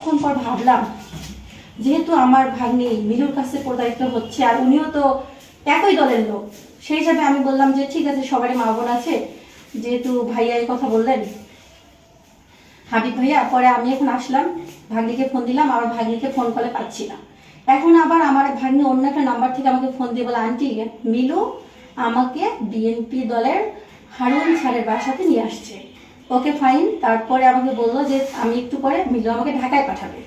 তখন পর ভাবলাম যেহেতু আমার ভাগ্নি মিলুর কাছে প্রতারিত হচ্ছে আর উনিও তো একই দলের লোক, সেই হিসাবে আমি বললাম যে ঠিক আছে, সবারই মা বোন আছে, যেহেতু ভাইয়া এই কথা বললেন হাবিব ভাইয়া। পরে আমি এখন আসলাম, ভাগ্নিকে ফোন দিলাম, আমার ভাগ্নিকে ফোন কলে পাচ্ছি না। এখন আবার আমার ভাগ্নি অন্য একটা নাম্বার থেকে আমাকে ফোন দিয়ে বলে, আন্টি মিলু আমাকে বিএনপি দলের হারুন স্যারের বাসাতে নিয়ে আসছে। Okay fine. তারপরে আমাকে বললো যে আমি একটু পরে মিলু আমাকে ঢাকায় পাঠাবে।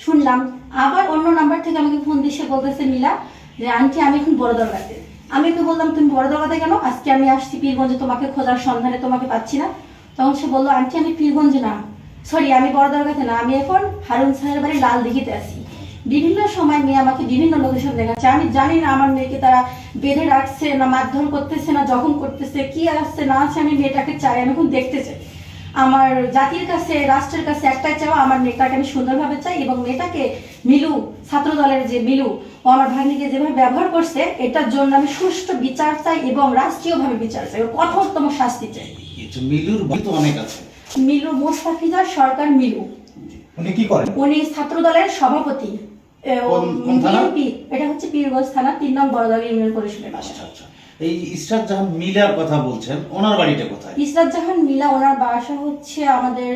শুনলাম আবার অন্য নাম্বার থেকে আমাকে ফোন দিয়ে সে বলতেছে মিলা যে আন্টি আমি এখন বড় দরগাতে। আমি ওকে বললাম তুমি বড় দরগাতে কেন? আজকে আমি আসছি পীরগঞ্জে তোমাকে খোঁজার সন্ধানে, তোমাকে পাচ্ছি না। তখন সে বললো আন্টি আমি পীরগঞ্জে না, সরি আমি বড় দরগাতে না, আমি এখন হারুন স্যারের বাড়ি লাল দিঘিতে আছি। বিভিন্ন সময় মেয়ে আমাকে বিভিন্ন লোকেশন দেখাচ্ছে, আমি জানি না আমার মেয়েকে তারা বেঁধে রাখছে না মারধর করতেছে না জখম করতেছে, কি আসছে না আছে। আমি মেয়েটাকে চাই, আমি এখন দেখতে চাই। আমার জাতির কাছে রাষ্ট্রের কাছে একটাই চাওয়া, আমার মেয়েটাকে আমি সুন্দরভাবে চাই এবং মেয়েটাকে মিলু ছাত্র দলের যে মিলু ও আমার ভাগ্নিকে যেভাবে ব্যবহার করছে এটার জন্য আমি সুষ্ঠু বিচার চাই এবং রাষ্ট্রীয়ভাবে বিচার চাই, কঠোরতম শাস্তি চাই। মিলুর ভাই তো অনেক আছে। মিলু মোস্তাফিজা সরকার মিলু, উনি কি করেন? উনি ছাত্র দলের সভাপতি। কোন থানা? এটা হচ্ছে পীরগঞ্জ থানা ৩ নং বড়দল ইউনিয়ন পরিষদের বাসা। আচ্ছা। এই ইসরাত জাহান মিলার কথা বলছেন, ওনার বাড়িটা কোথায়? ইসরাত জাহান মিলা ওনার বাসা হচ্ছে আমাদের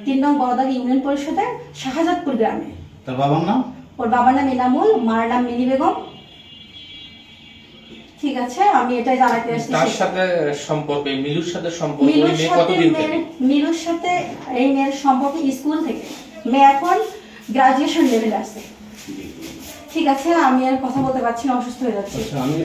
৩ নং বড়দল ইউনিয়ন পরিষদের শাহজাদপুর গ্রামে। তার বাবার নাম? ওর বাবার নাম এনামুল, মার নাম মিনি বেগম। ঠিক আছে, আমি এটাই জানাতে আসছি। তার সাথে সম্পর্ক, মিলুর সাথে সম্পর্ক মিলুর সাথে কতদিন থেকে? মিলুর সাথে এই মেয়ের সম্পর্ক স্কুল থেকে। মেয়ে এখন গ্রাজুয়েশন লেভেলে আছে। ঠিক আছে, আমি আর কথা বলতে পারছি না, অসুস্থ হয়ে যাচ্ছি। আচ্ছা, আমি